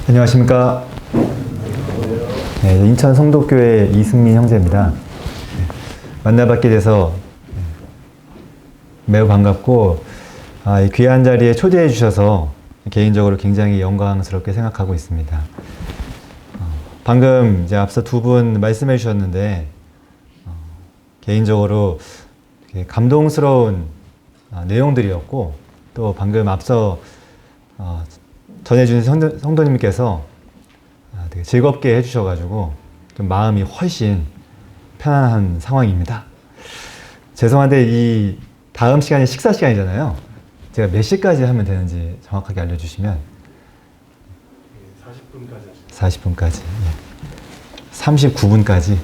안녕하십니까. 네, 인천 성덕교회 이승민 형제입니다. 만나뵙게 돼서 매우 반갑고, 이 귀한 자리에 초대해 주셔서 개인적으로 굉장히 영광스럽게 생각하고 있습니다. 방금 이제 앞서 두 분 말씀해 주셨는데, 개인적으로 감동스러운 내용들이었고, 또 방금 앞서 전해주신 성도님께서 되게 즐겁게 해주셔가지고 좀 마음이 훨씬 편안한 상황입니다. 죄송한데 이 다음 시간이 식사 시간이잖아요. 제가 몇 시까지 하면 되는지 정확하게 알려주시면. 40분까지. 40분까지. 39분까지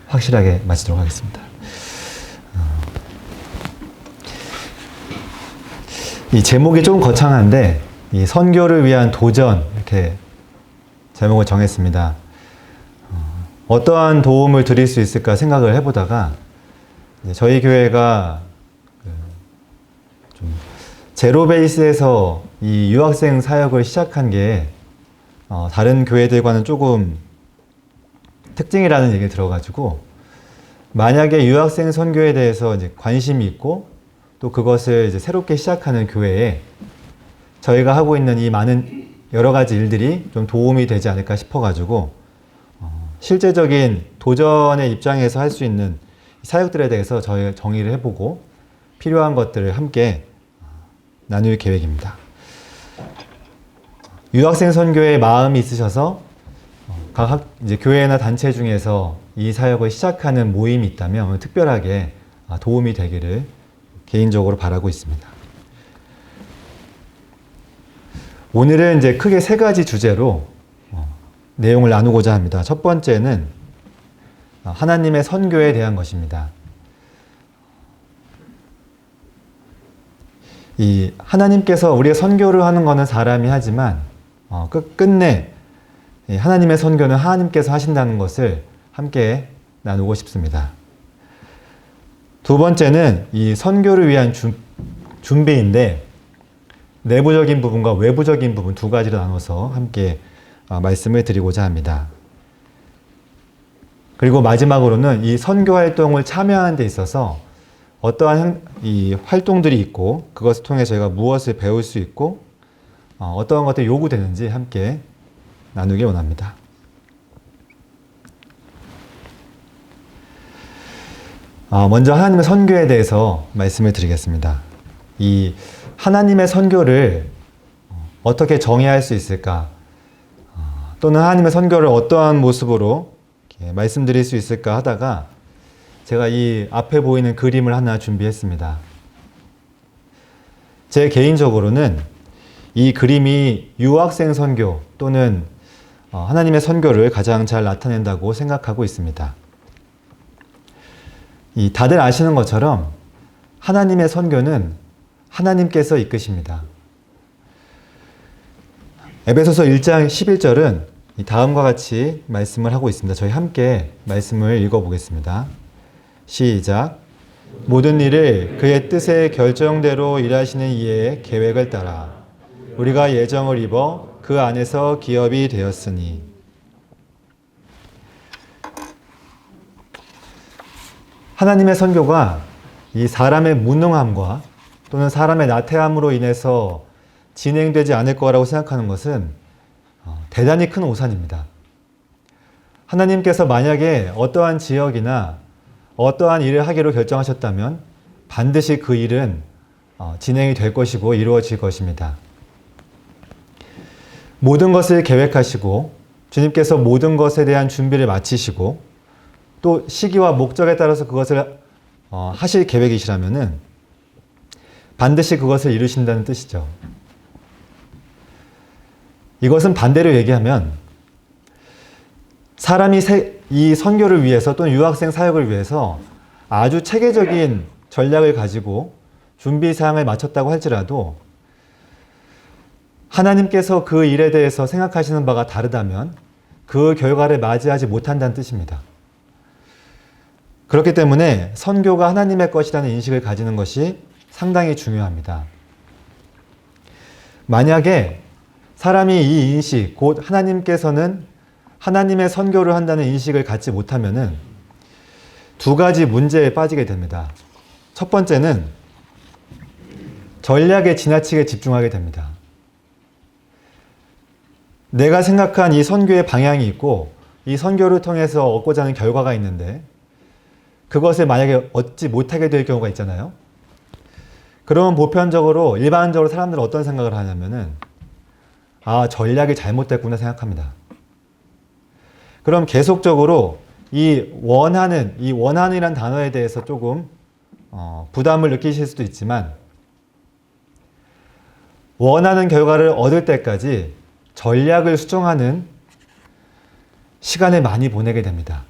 확실하게 마치도록 하겠습니다. 이 제목이 좀 거창한데, 이 선교를 위한 도전, 이렇게 제목을 정했습니다. 어떠한 도움을 드릴 수 있을까 생각을 해보다가, 저희 교회가 좀 제로 베이스에서 이 유학생 사역을 시작한 게 다른 교회들과는 조금 특징이라는 얘기를 들어가지고, 만약에 유학생 선교에 대해서 이제 관심이 있고 또 그것을 이제 새롭게 시작하는 교회에 저희가 하고 있는 이 많은 여러 가지 일들이 좀 도움이 되지 않을까 싶어가지고, 실제적인 도전의 입장에서 할 수 있는 사역들에 대해서 저희가 정의를 해보고 필요한 것들을 함께 나눌 계획입니다. 유학생 선교에 마음이 있으셔서 각 이제 교회나 단체 중에서 이 사역을 시작하는 모임이 있다면 특별하게 도움이 되기를 개인적으로 바라고 있습니다. 오늘은 이제 크게 세 가지 주제로 내용을 나누고자 합니다. 첫 번째는 하나님의 선교에 대한 것입니다. 이 하나님께서 우리가 선교를 하는 것은 사람이 하지만 끝내 하나님의 선교는 하나님께서 하신다는 것을 함께 나누고 싶습니다. 두 번째는 이 선교를 위한 준비인데, 내부적인 부분과 외부적인 부분 두 가지로 나눠서 함께 말씀을 드리고자 합니다. 그리고 마지막으로는 이 선교 활동을 참여하는 데 있어서 어떠한 이 활동들이 있고 그것을 통해 저희가 무엇을 배울 수 있고 어떠한 것들이 요구되는지 함께 나누길 원합니다. 먼저 하나님의 선교에 대해서 말씀을 드리겠습니다. 이 하나님의 선교를 어떻게 정의할 수 있을까? 또는 하나님의 선교를 어떠한 모습으로 말씀드릴 수 있을까 하다가 제가 이 앞에 보이는 그림을 하나 준비했습니다. 제 개인적으로는 이 그림이 유학생 선교 또는 하나님의 선교를 가장 잘 나타낸다고 생각하고 있습니다. 다들 아시는 것처럼 하나님의 선교는 하나님께서 이끄십니다. 에베소서 1장 11절은 다음과 같이 말씀을 하고 있습니다. 저희 함께 말씀을 읽어보겠습니다. 시작. 모든 일을 그의 뜻의 결정대로 일하시는 이의 계획을 따라 우리가 예정을 입어 그 안에서 기업이 되었으니. 하나님의 선교가 이 사람의 무능함과 또는 사람의 나태함으로 인해서 진행되지 않을 거라고 생각하는 것은 대단히 큰 오산입니다. 하나님께서 만약에 어떠한 지역이나 어떠한 일을 하기로 결정하셨다면 반드시 그 일은 진행이 될 것이고 이루어질 것입니다. 모든 것을 계획하시고 주님께서 모든 것에 대한 준비를 마치시고 또 시기와 목적에 따라서 그것을 하실 계획이시라면은 반드시 그것을 이루신다는 뜻이죠. 이것은 반대로 얘기하면 사람이 이 선교를 위해서 또는 유학생 사역을 위해서 아주 체계적인 전략을 가지고 준비 사항을 마쳤다고 할지라도 하나님께서 그 일에 대해서 생각하시는 바가 다르다면 그 결과를 맞이하지 못한다는 뜻입니다. 그렇기 때문에 선교가 하나님의 것이라는 인식을 가지는 것이 상당히 중요합니다. 만약에 사람이 이 인식, 곧 하나님께서는 하나님의 선교를 한다는 인식을 갖지 못하면은 두 가지 문제에 빠지게 됩니다. 첫 번째는 전략에 지나치게 집중하게 됩니다. 내가 생각한 이 선교의 방향이 있고 이 선교를 통해서 얻고자 하는 결과가 있는데 그것을 만약에 얻지 못하게 될 경우가 있잖아요. 그러면 보편적으로 일반적으로 사람들은 어떤 생각을 하냐면은 전략이 잘못됐구나 생각합니다. 그럼 계속적으로 이 원하는이란 단어에 대해서 조금 부담을 느끼실 수도 있지만 원하는 결과를 얻을 때까지 전략을 수정하는 시간을 많이 보내게 됩니다.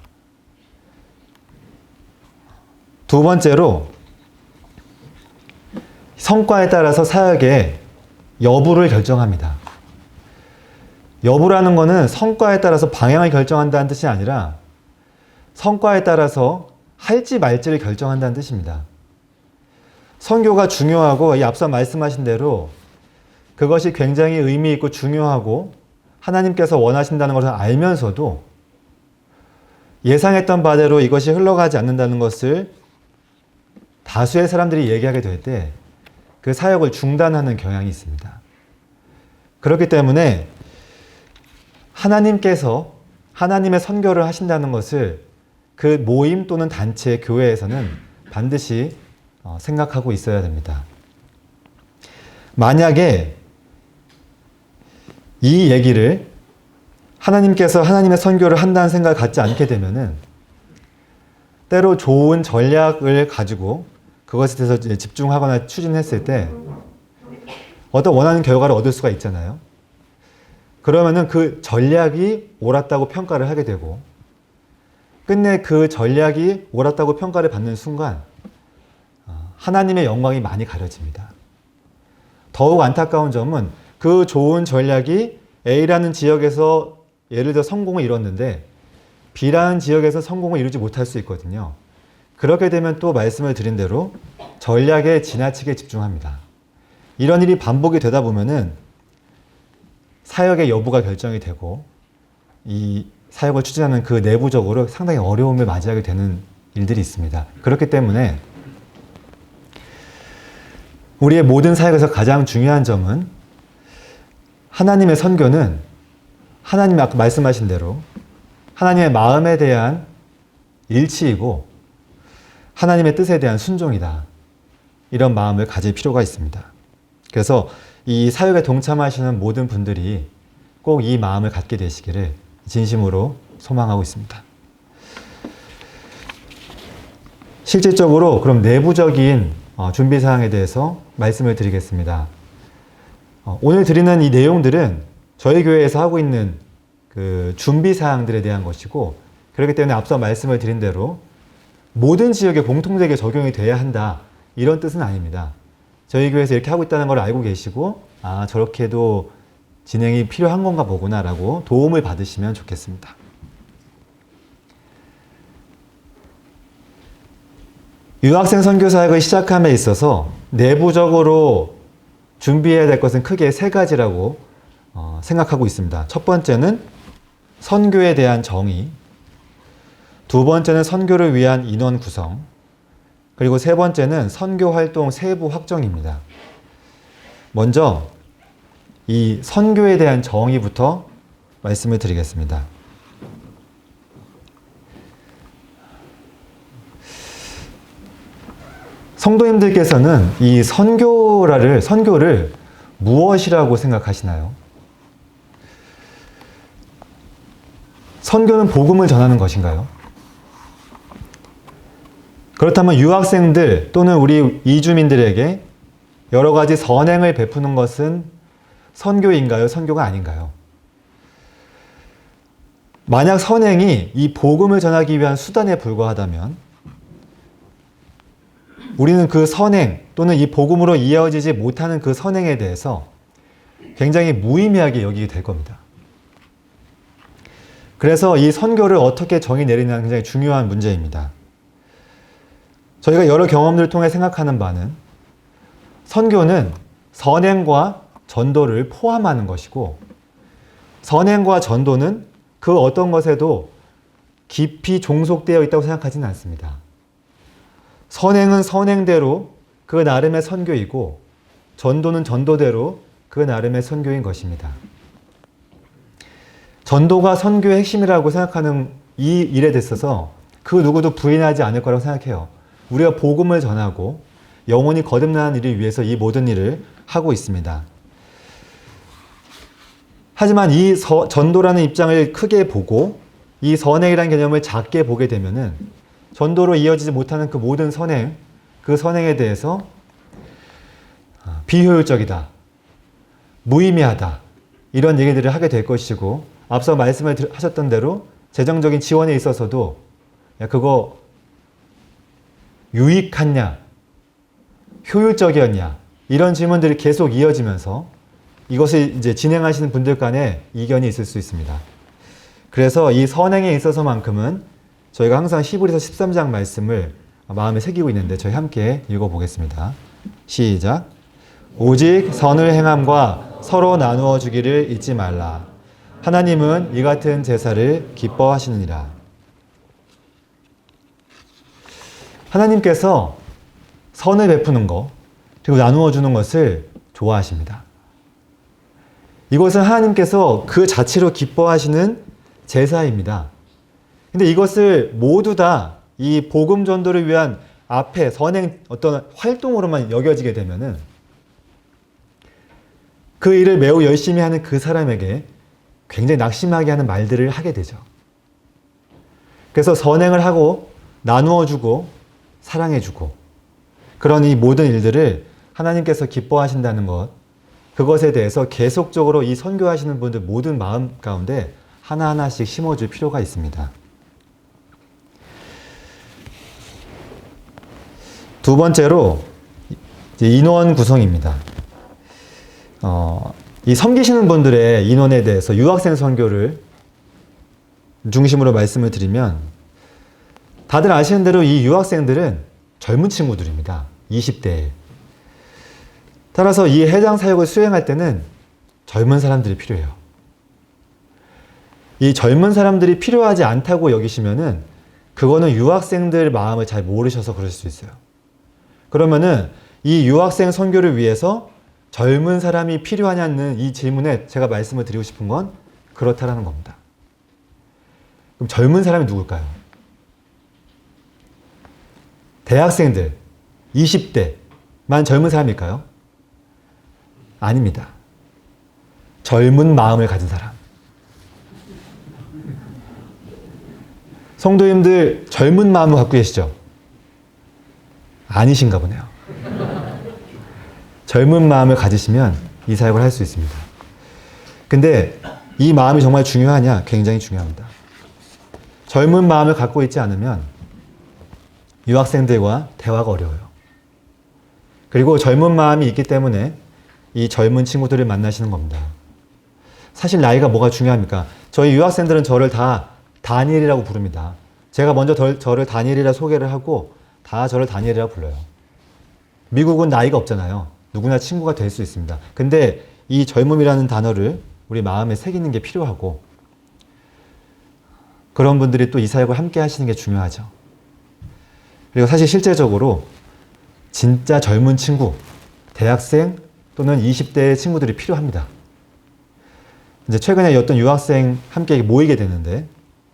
두 번째로 성과에 따라서 사역의 여부를 결정합니다. 여부라는 것은 성과에 따라서 방향을 결정한다는 뜻이 아니라 성과에 따라서 할지 말지를 결정한다는 뜻입니다. 선교가 중요하고 이 앞서 말씀하신 대로 그것이 굉장히 의미 있고 중요하고 하나님께서 원하신다는 것을 알면서도 예상했던 바대로 이것이 흘러가지 않는다는 것을 다수의 사람들이 얘기하게 될 때 그 사역을 중단하는 경향이 있습니다. 그렇기 때문에 하나님께서 하나님의 선교를 하신다는 것을 그 모임 또는 단체, 교회에서는 반드시 생각하고 있어야 됩니다. 만약에 이 얘기를 하나님께서 하나님의 선교를 한다는 생각을 갖지 않게 되면은 때로 좋은 전략을 가지고 그것에 대해서 집중하거나 추진했을 때 어떤 원하는 결과를 얻을 수가 있잖아요. 그러면은 그 전략이 옳았다고 평가를 하게 되고 끝내 그 전략이 옳았다고 평가를 받는 순간 하나님의 영광이 많이 가려집니다. 더욱 안타까운 점은 그 좋은 전략이 A라는 지역에서 예를 들어 성공을 이뤘는데 B라는 지역에서 성공을 이루지 못할 수 있거든요. 그렇게 되면 또 말씀을 드린 대로 전략에 지나치게 집중합니다. 이런 일이 반복이 되다 보면은 사역의 여부가 결정이 되고 이 사역을 추진하는 그 내부적으로 상당히 어려움을 맞이하게 되는 일들이 있습니다. 그렇기 때문에 우리의 모든 사역에서 가장 중요한 점은 하나님의 선교는 하나님이 아까 말씀하신 대로 하나님의 마음에 대한 일치이고 하나님의 뜻에 대한 순종이다. 이런 마음을 가질 필요가 있습니다. 그래서 이 사역에 동참하시는 모든 분들이 꼭 이 마음을 갖게 되시기를 진심으로 소망하고 있습니다. 실질적으로 그럼 내부적인 준비사항에 대해서 말씀을 드리겠습니다. 오늘 드리는 이 내용들은 저희 교회에서 하고 있는 그 준비사항들에 대한 것이고 그렇기 때문에 앞서 말씀을 드린 대로 모든 지역에 공통되게 적용이 돼야 한다. 이런 뜻은 아닙니다. 저희 교회에서 이렇게 하고 있다는 걸 알고 계시고 저렇게도 진행이 필요한 건가 보구나 라고 도움을 받으시면 좋겠습니다. 유학생 선교 사역을 시작함에 있어서 내부적으로 준비해야 될 것은 크게 세 가지라고 생각하고 있습니다. 첫 번째는 선교에 대한 정의, 두 번째는 선교를 위한 인원 구성, 그리고 세 번째는 선교 활동 세부 확정입니다. 먼저 이 선교에 대한 정의부터 말씀을 드리겠습니다. 성도님들께서는 이 선교를 무엇이라고 생각하시나요? 선교는 복음을 전하는 것인가요? 그렇다면 유학생들 또는 우리 이주민들에게 여러 가지 선행을 베푸는 것은 선교인가요? 선교가 아닌가요? 만약 선행이 이 복음을 전하기 위한 수단에 불과하다면 우리는 그 선행 또는 이 복음으로 이어지지 못하는 그 선행에 대해서 굉장히 무의미하게 여기게 될 겁니다. 그래서 이 선교를 어떻게 정의 내리냐는 굉장히 중요한 문제입니다. 저희가 여러 경험들을 통해 생각하는 바는 선교는 선행과 전도를 포함하는 것이고, 선행과 전도는 그 어떤 것에도 깊이 종속되어 있다고 생각하지는 않습니다. 선행은 선행대로 그 나름의 선교이고, 전도는 전도대로 그 나름의 선교인 것입니다. 전도가 선교의 핵심이라고 생각하는 이 일에 대해서 그 누구도 부인하지 않을 거라고 생각해요. 우리가 복음을 전하고 영혼이 거듭나는 일을 위해서 이 모든 일을 하고 있습니다. 하지만 이 전도라는 입장을 크게 보고 이 선행이라는 개념을 작게 보게 되면은 전도로 이어지지 못하는 그 모든 선행, 그 선행에 대해서 비효율적이다, 무의미하다, 이런 얘기들을 하게 될 것이고, 앞서 말씀을 하셨던 대로 재정적인 지원에 있어서도 야, 그거 유익했냐, 효율적이었냐, 이런 질문들이 계속 이어지면서 이것을 이제 진행하시는 분들 간에 이견이 있을 수 있습니다. 그래서 이 선행에 있어서만큼은 저희가 항상 히브리서 13장 말씀을 마음에 새기고 있는데 저희 함께 읽어보겠습니다. 시작. 오직 선을 행함과 서로 나누어 주기를 잊지 말라. 하나님은 이 같은 제사를 기뻐하시느니라. 하나님께서 선을 베푸는 것, 그리고 나누어 주는 것을 좋아하십니다. 이것은 하나님께서 그 자체로 기뻐하시는 제사입니다. 근데 이것을 모두 다 이 복음 전도를 위한 앞에 선행 어떤 활동으로만 여겨지게 되면은 그 일을 매우 열심히 하는 그 사람에게 굉장히 낙심하게 하는 말들을 하게 되죠. 그래서 선행을 하고 나누어 주고 사랑해 주고 그런 이 모든 일들을 하나님께서 기뻐하신다는 것, 그것에 대해서 계속적으로 이 선교하시는 분들 모든 마음 가운데 하나하나씩 심어줄 필요가 있습니다. 두 번째로 인원 구성입니다. 이 섬기시는 분들의 인원에 대해서 유학생 선교를 중심으로 말씀을 드리면, 다들 아시는 대로 이 유학생들은 젊은 친구들입니다. 20대. 따라서 이 해당 사역을 수행할 때는 젊은 사람들이 필요해요. 이 젊은 사람들이 필요하지 않다고 여기시면은 그거는 유학생들 마음을 잘 모르셔서 그럴 수 있어요. 그러면은 이 유학생 선교를 위해서 젊은 사람이 필요하냐는 이 질문에 제가 말씀을 드리고 싶은 건 그렇다라는 겁니다. 그럼 젊은 사람이 누굴까요? 대학생들, 20대만 젊은 사람일까요? 아닙니다. 젊은 마음을 가진 사람. 성도님들 젊은 마음을 갖고 계시죠? 아니신가 보네요. 젊은 마음을 가지시면 이 사역을 할 수 있습니다. 근데 이 마음이 정말 중요하냐? 굉장히 중요합니다. 젊은 마음을 갖고 있지 않으면 유학생들과 대화가 어려워요. 그리고 젊은 마음이 있기 때문에 이 젊은 친구들을 만나시는 겁니다. 사실 나이가 뭐가 중요합니까? 저희 유학생들은 저를 다 다니엘이라고 부릅니다. 제가 먼저 저를 다니엘이라 소개를 하고 다 저를 다니엘이라 불러요. 미국은 나이가 없잖아요. 누구나 친구가 될 수 있습니다. 근데 이 젊음이라는 단어를 우리 마음에 새기는 게 필요하고, 그런 분들이 또 이 사역을 함께 하시는 게 중요하죠. 그리고 사실 실제적으로 진짜 젊은 친구, 대학생 또는 20대의 친구들이 필요합니다. 이제 최근에 어떤 유학생 함께 모이게 됐는데,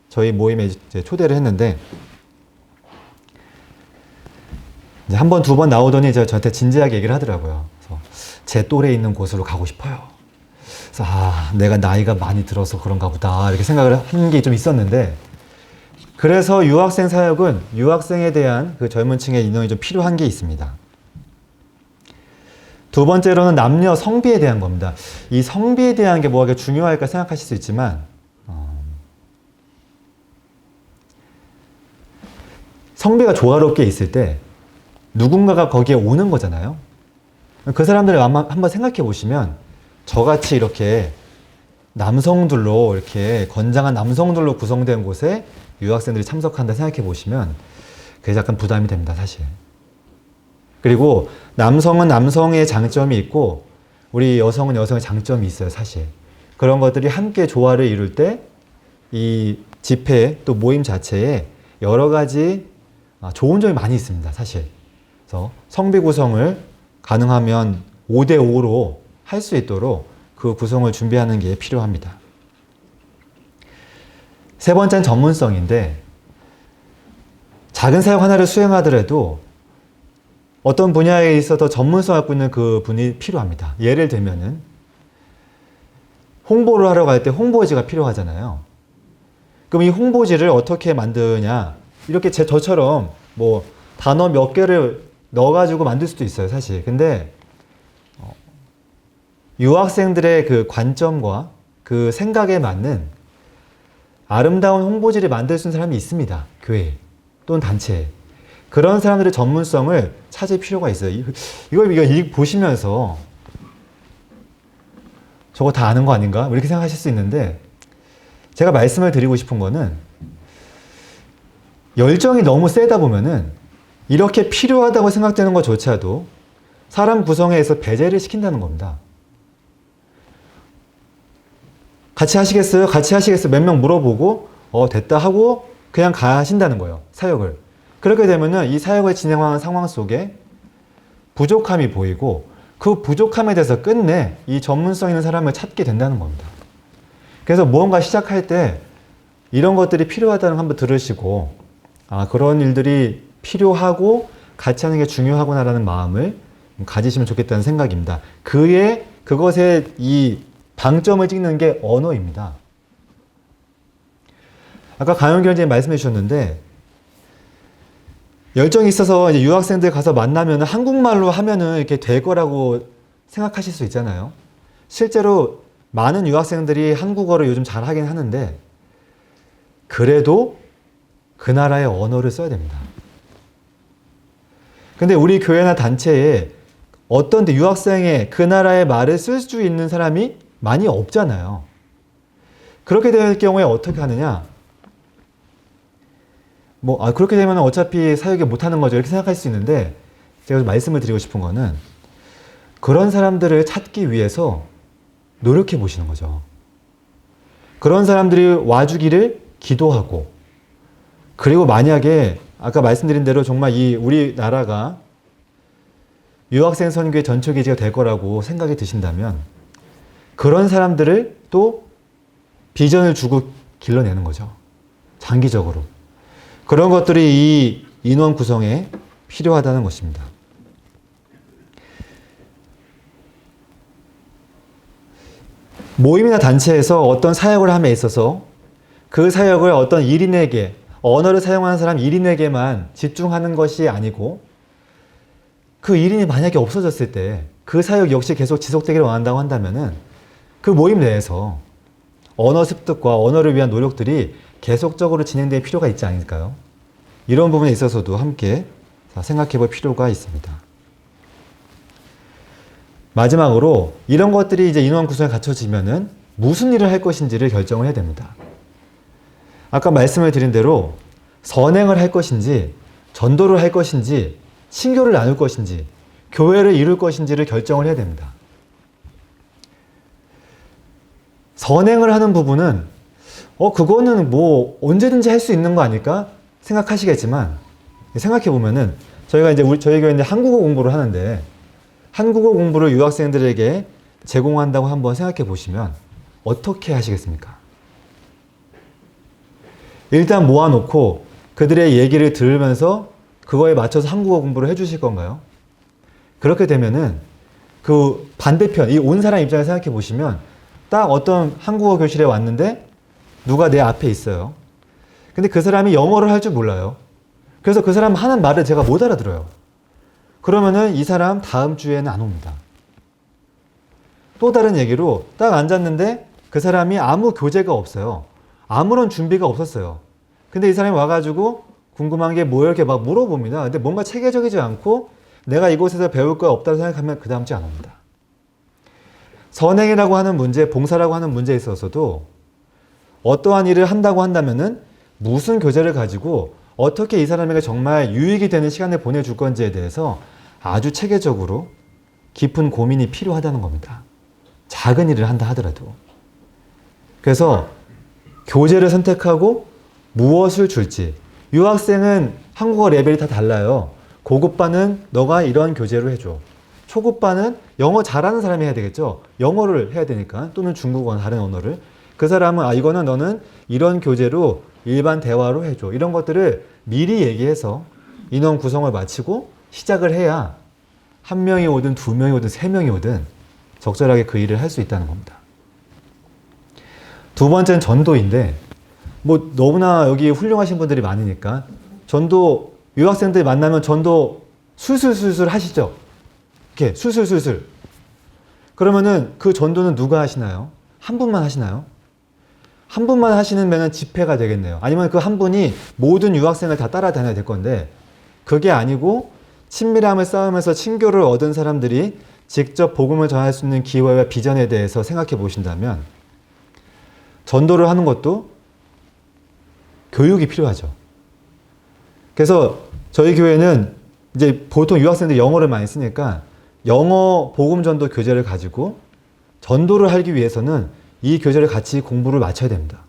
저희 모임에 이제 초대를 했는데, 이제 한 번, 두 번 나오더니 저한테 진지하게 얘기를 하더라고요. 그래서 제 또래에 있는 곳으로 가고 싶어요. 그래서 내가 나이가 많이 들어서 그런가 보다 이렇게 생각을 한 게 좀 있었는데, 그래서 유학생 사역은 유학생에 대한 그 젊은 층의 인원이 좀 필요한 게 있습니다. 두 번째로는 남녀 성비에 대한 겁니다. 이 성비에 대한 게 뭐가 중요할까 생각하실 수 있지만, 성비가 조화롭게 있을 때 누군가가 거기에 오는 거잖아요. 그 사람들을 한번 생각해 보시면, 저같이 이렇게 남성들로, 이렇게 건장한 남성들로 구성된 곳에 유학생들이 참석한다 생각해 보시면 그게 약간 부담이 됩니다, 사실. 그리고 남성은 남성의 장점이 있고 우리 여성은 여성의 장점이 있어요, 사실. 그런 것들이 함께 조화를 이룰 때 이 집회 또 모임 자체에 여러 가지 좋은 점이 많이 있습니다, 사실. 그래서 성비 구성을 가능하면 5대5로 할 수 있도록 그 구성을 준비하는 게 필요합니다. 세 번째는 전문성인데, 작은 사역 하나를 수행하더라도 어떤 분야에 있어서 전문성을 갖고 있는 그 분이 필요합니다. 예를 들면은 홍보를 하러 갈 때 홍보지가 필요하잖아요. 그럼 이 홍보지를 어떻게 만드냐? 이렇게 저처럼 뭐 단어 몇 개를 넣어가지고 만들 수도 있어요, 사실. 근데 유학생들의 그 관점과 그 생각에 맞는 아름다운 홍보지를 만들 수 있는 사람이 있습니다. 교회 또는 단체에. 그런 사람들의 전문성을 찾을 필요가 있어요. 이거 보시면서 저거 다 아는 거 아닌가? 이렇게 생각하실 수 있는데, 제가 말씀을 드리고 싶은 거는 열정이 너무 세다 보면은 이렇게 필요하다고 생각되는 것조차도 사람 구성에서 배제를 시킨다는 겁니다. 같이 하시겠어요? 같이 하시겠어요? 몇 명 물어보고 됐다 하고 그냥 가신다는 거예요, 사역을. 그렇게 되면은 이 사역을 진행하는 상황 속에 부족함이 보이고 그 부족함에 대해서 끝내 이 전문성 있는 사람을 찾게 된다는 겁니다. 그래서 무언가 시작할 때 이런 것들이 필요하다는 거 한번 들으시고, 그런 일들이 필요하고 같이 하는 게 중요하구나라는 마음을 가지시면 좋겠다는 생각입니다. 그것에 이 방점을 찍는 게 언어입니다. 아까 강영규 원장님 말씀해 주셨는데, 열정이 있어서 이제 유학생들 가서 만나면 한국말로 하면은 이렇게 될 거라고 생각하실 수 있잖아요. 실제로 많은 유학생들이 한국어를 요즘 잘 하긴 하는데, 그래도 그 나라의 언어를 써야 됩니다. 근데 우리 교회나 단체에 어떤 유학생의 그 나라의 말을 쓸 수 있는 사람이 많이 없잖아요. 그렇게 될 경우에 어떻게 하느냐? 그렇게 되면 어차피 사역을 못하는 거죠, 이렇게 생각할 수 있는데, 제가 말씀을 드리고 싶은 거는 그런 사람들을 찾기 위해서 노력해 보시는 거죠. 그런 사람들이 와주기를 기도하고, 그리고 만약에 아까 말씀드린 대로 정말 우리나라가 유학생 선교의 전초기지가 될 거라고 생각이 드신다면 그런 사람들을 또 비전을 주고 길러내는 거죠. 장기적으로. 그런 것들이 이 인원 구성에 필요하다는 것입니다. 모임이나 단체에서 어떤 사역을 함에 있어서 그 사역을 어떤 1인에게, 언어를 사용하는 사람 1인에게만 집중하는 것이 아니고, 그 1인이 만약에 없어졌을 때 그 사역 역시 계속 지속되기를 원한다고 한다면은 그 모임 내에서 언어 습득과 언어를 위한 노력들이 계속적으로 진행될 필요가 있지 않을까요? 이런 부분에 있어서도 함께 생각해 볼 필요가 있습니다. 마지막으로 이런 것들이 이제 인원 구성에 갖춰지면은 무슨 일을 할 것인지를 결정을 해야 됩니다. 아까 말씀을 드린 대로 선행을 할 것인지, 전도를 할 것인지, 신교를 나눌 것인지, 교회를 이룰 것인지를 결정을 해야 됩니다. 선행을 하는 부분은 그거는 뭐 언제든지 할 수 있는 거 아닐까 생각하시겠지만, 생각해 보면은 저희가 이제 저희 교회는 한국어 공부를 하는데, 한국어 공부를 유학생들에게 제공한다고 한번 생각해 보시면 어떻게 하시겠습니까? 일단 모아놓고 그들의 얘기를 들으면서 그거에 맞춰서 한국어 공부를 해주실 건가요? 그렇게 되면은 그 반대편, 이 온 사람 입장에서 생각해 보시면 딱 어떤 한국어 교실에 왔는데 누가 내 앞에 있어요. 근데 그 사람이 영어를 할 줄 몰라요. 그래서 그 사람 하는 말을 제가 못 알아들어요. 그러면은 이 사람 다음 주에는 안 옵니다. 또 다른 얘기로 딱 앉았는데 그 사람이 아무 교재가 없어요. 아무런 준비가 없었어요. 근데 이 사람이 와가지고 궁금한 게 뭐 이렇게 막 물어봅니다. 근데 뭔가 체계적이지 않고 내가 이곳에서 배울 거 없다고 생각하면 그 다음 주에 안 옵니다. 선행이라고 하는 문제, 봉사라고 하는 문제에 있어서도 어떠한 일을 한다고 한다면은 무슨 교재를 가지고 어떻게 이 사람에게 정말 유익이 되는 시간을 보내줄 건지에 대해서 아주 체계적으로 깊은 고민이 필요하다는 겁니다. 작은 일을 한다 하더라도. 그래서 교재를 선택하고 무엇을 줄지. 유학생은 한국어 레벨이 다 달라요. 고급반은 너가 이런 교재로 해줘. 초급반은 영어 잘하는 사람이 해야 되겠죠. 영어를 해야 되니까. 또는 중국어나 다른 언어를. 그 사람은 이거는 너는 이런 교재로 일반 대화로 해줘. 이런 것들을 미리 얘기해서 인원 구성을 마치고 시작을 해야 한 명이 오든 두 명이 오든 세 명이 오든 적절하게 그 일을 할 수 있다는 겁니다. 두 번째는 전도인데 뭐 너무나 여기 훌륭하신 분들이 많으니까 전도 유학생들 만나면 전도 술술술술 하시죠. 이렇게 술술술술. 그러면은 그 전도는 누가 하시나요? 한 분만 하시나요? 한 분만 하시는 집회가 되겠네요. 아니면 그 한 분이 모든 유학생을 다 따라다녀야 될 건데 그게 아니고 친밀함을 쌓으면서 친교를 얻은 사람들이 직접 복음을 전할 수 있는 기회와 비전에 대해서 생각해 보신다면 전도를 하는 것도 교육이 필요하죠. 그래서 저희 교회는 이제 보통 유학생들이 영어를 많이 쓰니까 영어 복음 전도 교재를 가지고 전도를 하기 위해서는 이 교재를 같이 공부를 마쳐야 됩니다.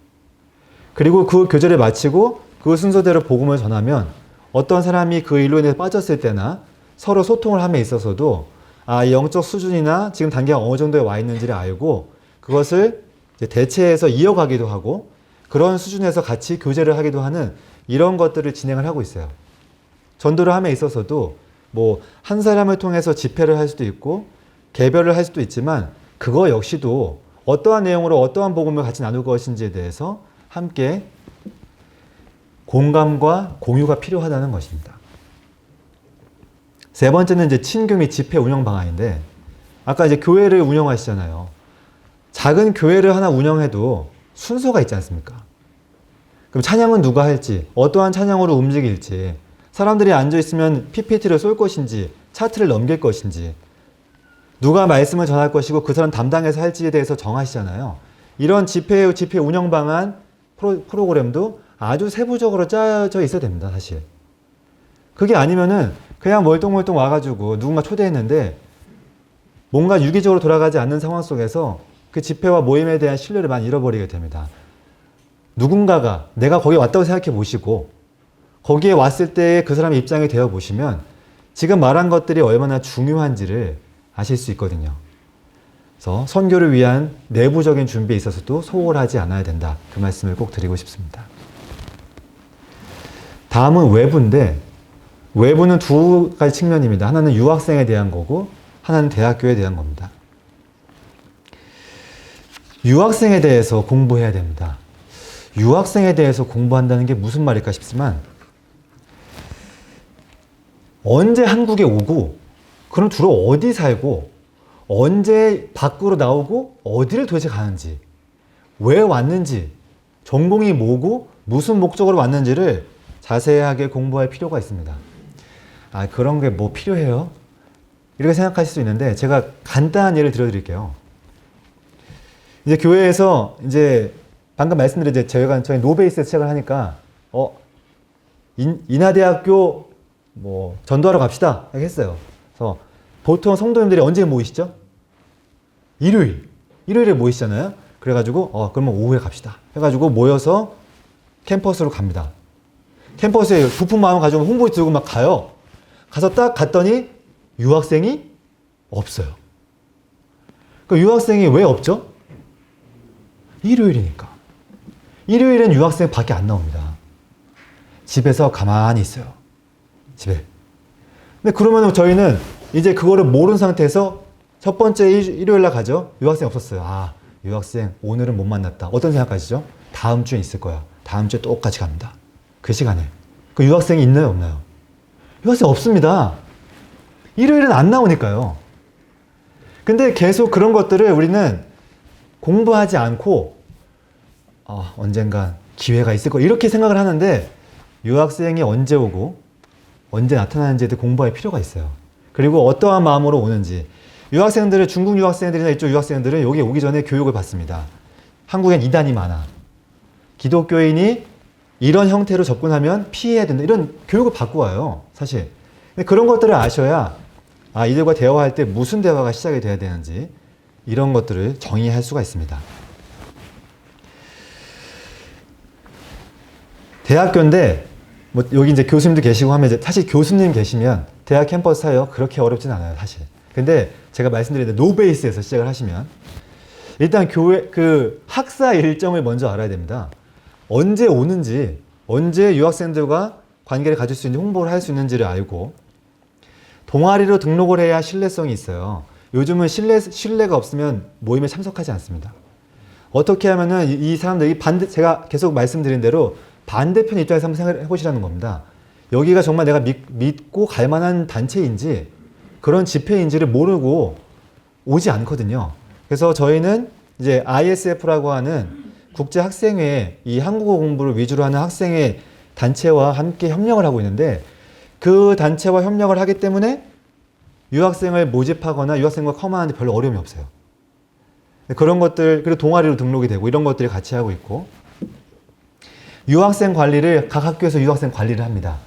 그리고 그 교재를 마치고 그 순서대로 복음을 전하면 어떤 사람이 그 일로 인해서 빠졌을 때나 서로 소통을 함에 있어서도 이 영적 수준이나 지금 단계가 어느 정도에 와 있는지를 알고 그것을 이제 대체해서 이어가기도 하고 그런 수준에서 같이 교제를 하기도 하는 이런 것들을 진행을 하고 있어요. 전도를 함에 있어서도 뭐 한 사람을 통해서 집회를 할 수도 있고 개별을 할 수도 있지만 그거 역시도 어떠한 내용으로 어떠한 복음을 같이 나눌 것인지에 대해서 함께 공감과 공유가 필요하다는 것입니다. 세 번째는 이제 친교 및 집회 운영 방안인데 아까 이제 교회를 운영하시잖아요. 작은 교회를 하나 운영해도 순서가 있지 않습니까? 그럼 찬양은 누가 할지, 어떠한 찬양으로 움직일지, 사람들이 앉아있으면 PPT를 쏠 것인지, 차트를 넘길 것인지, 누가 말씀을 전할 것이고 그 사람 담당해서 할지에 대해서 정하시잖아요. 이런 집회 운영 방안 프로그램도 아주 세부적으로 짜져 있어야 됩니다, 사실. 그게 아니면은 그냥 멀뚱멀뚱 와가지고 누군가 초대했는데 뭔가 유기적으로 돌아가지 않는 상황 속에서 그 집회와 모임에 대한 신뢰를 많이 잃어버리게 됩니다. 누군가가 내가 거기 왔다고 생각해 보시고 거기에 왔을 때 그 사람의 입장이 되어 보시면 지금 말한 것들이 얼마나 중요한지를 아실 수 있거든요. 그래서 선교를 위한 내부적인 준비에 있어서도 소홀하지 않아야 된다. 그 말씀을 꼭 드리고 싶습니다. 다음은 외부인데 외부는 두 가지 측면입니다. 하나는 유학생에 대한 거고 하나는 대학교에 대한 겁니다. 유학생에 대해서 공부해야 됩니다. 유학생에 대해서 공부한다는 게 무슨 말일까 싶지만 언제 한국에 오고 그럼 주로 어디 살고 언제 밖으로 나오고 어디를 도대체 가는지 왜 왔는지 전공이 뭐고 무슨 목적으로 왔는지를 자세하게 공부할 필요가 있습니다. 그런 게 뭐 필요해요? 이렇게 생각하실 수 있는데 제가 간단한 예를 들어드릴게요. 이제 교회에서 이제 방금 말씀드린 저희 노베이스에서 시작을 하니까 인하대학교 뭐 전도하러 갑시다 이렇게 했어요. 그래서 보통 성도님들이 언제 모이시죠? 일요일에 모이시잖아요. 그래가지고 그러면 오후에 갑시다 해가지고 모여서 캠퍼스로 갑니다. 캠퍼스에 부푼 마음 가지고 홍보에 들고 막 가요. 가서 딱 갔더니 유학생이 없어요. 그 유학생이 왜 없죠? 일요일이니까. 일요일엔 유학생 밖에 안 나옵니다. 집에서 가만히 있어요. 집에. 근데 그러면 저희는 이제 그거를 모르는 상태에서 첫 번째 일요일 날 가죠. 유학생 없었어요. 유학생 오늘은 못 만났다. 어떤 생각하시죠? 다음 주에 있을 거야. 다음 주에 똑같이 갑니다. 그 시간에. 그 유학생이 있나요? 없나요? 유학생 없습니다. 일요일은 안 나오니까요. 근데 계속 그런 것들을 우리는 공부하지 않고 언젠가 기회가 있을 거야 이렇게 생각을 하는데 유학생이 언제 오고 언제 나타나는지도 공부할 필요가 있어요. 그리고 어떠한 마음으로 오는지 유학생들은 중국 유학생들이나 이쪽 유학생들은 여기 오기 전에 교육을 받습니다. 한국엔 이단이 많아. 기독교인이 이런 형태로 접근하면 피해야 된다. 이런 교육을 받고 와요. 사실. 근데 그런 것들을 아셔야 이들과 대화할 때 무슨 대화가 시작이 돼야 되는지 이런 것들을 정의할 수가 있습니다. 대학교인데 뭐 여기 이제 교수님도 계시고 하면 이제 사실 교수님 계시면 대학 캠퍼스 사역 그렇게 어렵진 않아요, 사실. 근데 제가 말씀드린 노베이스에서 시작을 하시면 일단 교회 그 학사 일정을 먼저 알아야 됩니다. 언제 오는지, 언제 유학생들과 관계를 가질 수 있는지, 홍보를 할 수 있는지를 알고, 동아리로 등록을 해야 신뢰성이 있어요. 요즘은 신뢰가 없으면 모임에 참석하지 않습니다. 어떻게 하면은 이 사람들이 제가 계속 말씀드린 대로 반대편 입장에서 한번 생각해 보시라는 겁니다. 여기가 정말 내가 믿고 갈 만한 단체인지 그런 집회인지를 모르고 오지 않거든요. 그래서 저희는 이제 ISF라고 하는 국제학생회, 이 한국어 공부를 위주로 하는 학생회 단체와 함께 협력을 하고 있는데, 그 단체와 협력을 하기 때문에 유학생을 모집하거나 유학생과 커머하는데 별로 어려움이 없어요. 그런 것들, 그리고 동아리로 등록이 되고 이런 것들을 같이 하고 있고, 유학생 관리를 각 학교에서 유학생 관리를 합니다.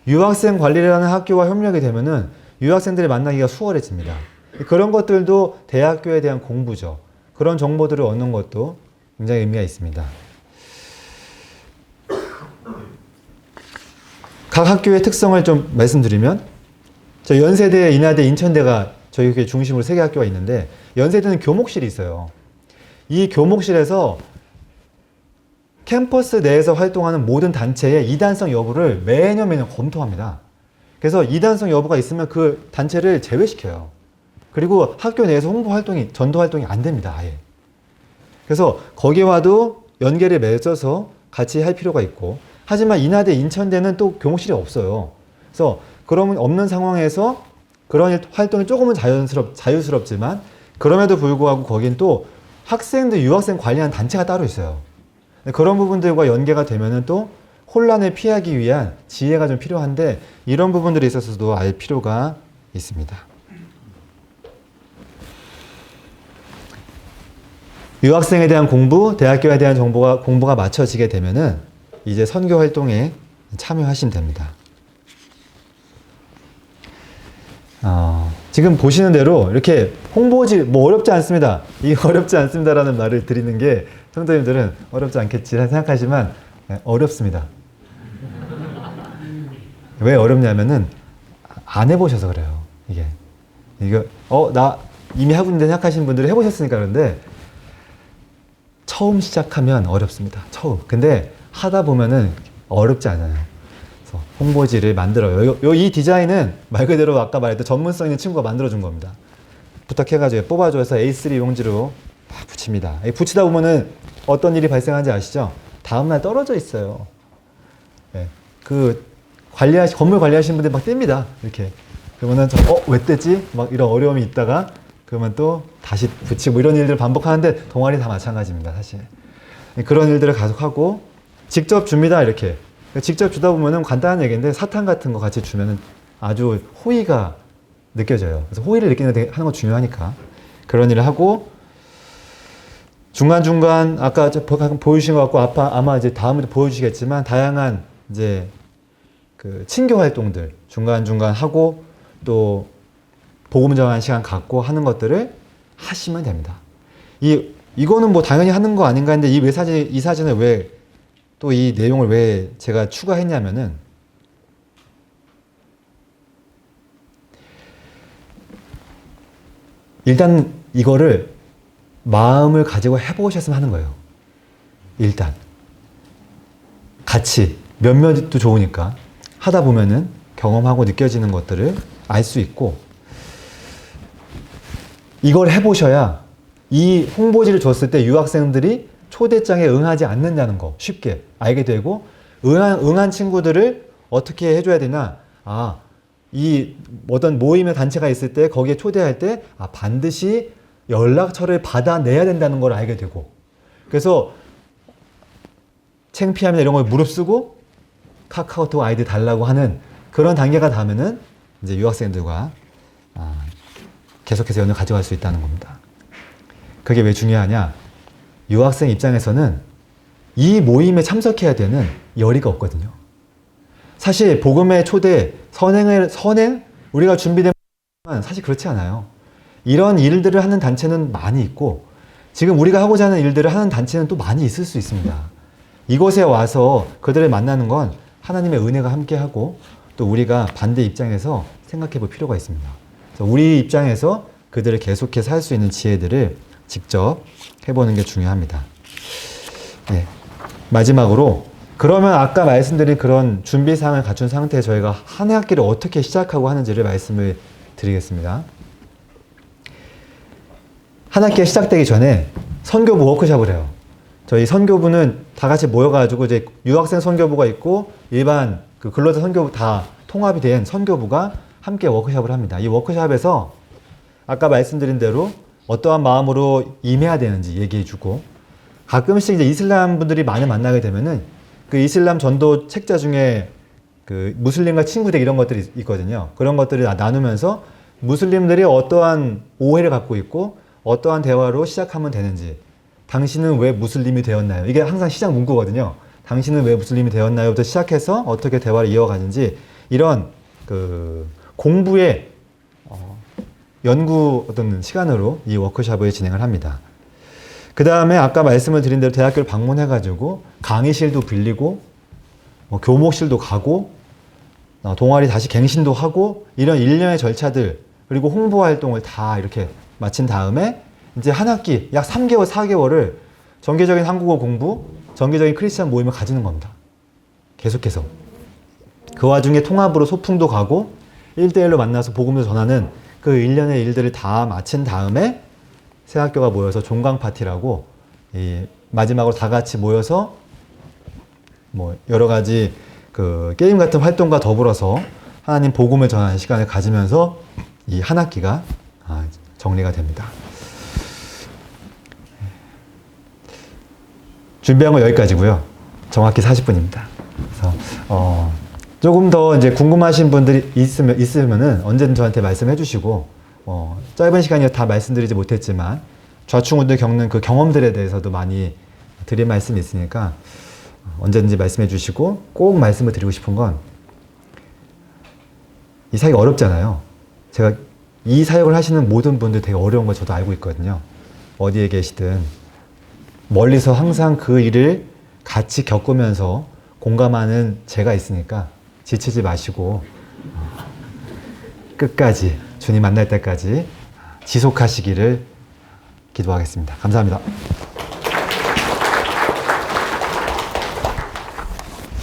유학생 관리를 하는 학교와 협력이 되면은 유학생들을 만나기가 수월해집니다. 그런 것들도 대학교에 대한 공부죠. 그런 정보들을 얻는 것도 굉장히 의미가 있습니다. 각 학교의 특성을 좀 말씀드리면, 저 연세대, 인하대, 인천대가 저희 교회 중심으로 3개 학교가 있는데, 연세대는 교목실이 있어요. 이 교목실에서 캠퍼스 내에서 활동하는 모든 단체의 이단성 여부를 매년 검토합니다. 그래서 이단성 여부가 있으면 그 단체를 제외시켜요. 그리고 학교 내에서 전도 활동이 안 됩니다, 아예. 그래서 거기와도 연계를 맺어서 같이 할 필요가 있고, 하지만 인하대, 인천대는 또 교목실이 없어요. 그래서 그러면 없는 상황에서 그런 활동이 조금은 자유스럽지만, 그럼에도 불구하고 거긴 또 학생들, 유학생 관리하는 단체가 따로 있어요. 그런 부분들과 연계가 되면은 또 혼란을 피하기 위한 지혜가 좀 필요한데, 이런 부분들에 있어서도 알 필요가 있습니다. 유학생에 대한 공부, 대학교에 대한 공부가 맞춰지게 되면은 이제 선교 활동에 참여하시면 됩니다. 지금 보시는 대로 이렇게 홍보지 뭐 어렵지 않습니다. 이거 어렵지 않습니다라는 말을 드리는 게 성도님들은 어렵지 않겠지 생각하지만 어렵습니다. 왜 어렵냐면은 안 해보셔서 그래요. 이거 나 이미 하고 있는데 생각하시는 분들이 해보셨으니까 그런데 처음 시작하면 어렵습니다. 처음. 근데 하다 보면은 어렵지 않아요. 그래서 홍보지를 만들어요. 이 디자인은 말 그대로 아까 말했던 전문성 있는 친구가 만들어준 겁니다. 부탁해가지고 뽑아줘서 A3 용지로 막 붙입니다. 붙이다 보면은 어떤 일이 발생하는지 아시죠? 다음날 떨어져 있어요. 네. 건물 관리하시는 분들 막 뗍니다. 이렇게. 그러면은 왜 뗐지? 막 이런 어려움이 있다가 그러면 또 다시 붙이고 이런 일들을 반복하는데 동아리 다 마찬가지입니다, 사실. 그런 일들을 계속하고 직접 줍니다, 이렇게. 직접 주다 보면은 간단한 얘기인데 사탕 같은 거 같이 주면은 아주 호의가 느껴져요. 그래서 호의를 하는 건 중요하니까. 그런 일을 하고 중간중간 아까 보여주신 것 같고 아마 이제 다음에 보여주시겠지만 다양한 이제 그 친교 활동들 중간중간 하고 또 복음 전하는 시간 갖고 하는 것들을 하시면 됩니다. 이거는 뭐 당연히 하는 거 아닌가 했는데 이 사진을 왜 또 이 내용을 왜 제가 추가했냐면은 일단 이거를 마음을 가지고 해보셨으면 하는 거예요. 일단 같이 몇몇도 좋으니까 하다 보면은 경험하고 느껴지는 것들을 알 수 있고, 이걸 해보셔야 이 홍보지를 줬을 때 유학생들이 초대장에 응하지 않는다는 거 쉽게 알게 되고, 응한 친구들을 어떻게 해줘야 되나, 이 어떤 모임의 단체가 있을 때 거기에 초대할 때 반드시 연락처를 받아내야 된다는 걸 알게 되고, 그래서 창피함이나 이런 걸 무릅쓰고 카카오톡 아이디 달라고 하는 그런 단계가 닿으면은 이제 유학생들과 계속해서 연을 가져갈 수 있다는 겁니다. 그게 왜 중요하냐? 유학생 입장에서는 이 모임에 참석해야 되는 열의가 없거든요. 사실 복음의 초대, 선행, 우리가 준비된 사실 그렇지 않아요. 이런 일들을 하는 단체는 많이 있고 지금 우리가 하고자 하는 일들을 하는 단체는 또 많이 있을 수 있습니다. 이곳에 와서 그들을 만나는 건 하나님의 은혜가 함께하고 또 우리가 반대 입장에서 생각해 볼 필요가 있습니다. 그래서 우리 입장에서 그들을 계속해서 할 수 있는 지혜들을 직접 해보는 게 중요합니다. 네. 마지막으로 그러면 아까 말씀드린 그런 준비사항을 갖춘 상태에 저희가 한 학기를 어떻게 시작하고 하는지를 말씀을 드리겠습니다. 한 학기가 시작되기 전에 선교부 워크숍을 해요. 저희 선교부는 다 같이 모여가지고 이제 유학생 선교부가 있고 일반 그 근로자 선교부 다 통합이 된 선교부가 함께 워크숍을 합니다. 이 워크숍에서 아까 말씀드린 대로 어떠한 마음으로 임해야 되는지 얘기해주고 가끔씩 이제 이슬람 분들이 많이 만나게 되면은 그 이슬람 전도 책자 중에 그 무슬림과 친구들 이런 것들이 있거든요. 그런 것들을 나누면서 무슬림들이 어떠한 오해를 갖고 있고 어떠한 대화로 시작하면 되는지 당신은 왜 무슬림이 되었나요? 이게 항상 시작 문구거든요. 당신은 왜 무슬림이 되었나요? 부터 시작해서 어떻게 대화를 이어가는지 이런 그 공부의 연구 어떤 시간으로 이 워크숍을 진행을 합니다. 그 다음에 아까 말씀을 드린 대로 대학교를 방문해가지고 강의실도 빌리고 교목실도 가고 동아리 다시 갱신도 하고 이런 일련의 절차들 그리고 홍보 활동을 다 이렇게 마친 다음에 이제 한 학기 약 3개월, 4개월을 정기적인 한국어 공부, 정기적인 크리스찬 모임을 가지는 겁니다. 계속해서. 그 와중에 통합으로 소풍도 가고 1대1로 만나서 복음을 전하는 그 일련의 일들을 다 마친 다음에 새 학교가 모여서 종강 파티라고 마지막으로 다 같이 모여서 뭐 여러 가지 그 게임 같은 활동과 더불어서 하나님 복음을 전하는 시간을 가지면서 이 한 학기가 정리가 됩니다. 준비한 건 여기까지고요. 정확히 40분입니다. 그래서 조금 더 이제 궁금하신 분들이 있으면은 언제든 저한테 말씀해 주시고 짧은 시간이라 다 말씀드리지 못했지만 좌충우돌 겪는 그 경험들에 대해서도 많이 드릴 말씀이 있으니까 언제든지 말씀해 주시고 꼭 말씀을 드리고 싶은 건 이 사역이 어렵잖아요. 제가 이 사역을 하시는 모든 분들 되게 어려운 걸 저도 알고 있거든요. 어디에 계시든 멀리서 항상 그 일을 같이 겪으면서 공감하는 제가 있으니까 지치지 마시고 끝까지 주님 만날 때까지 지속하시기를 기도하겠습니다. 감사합니다.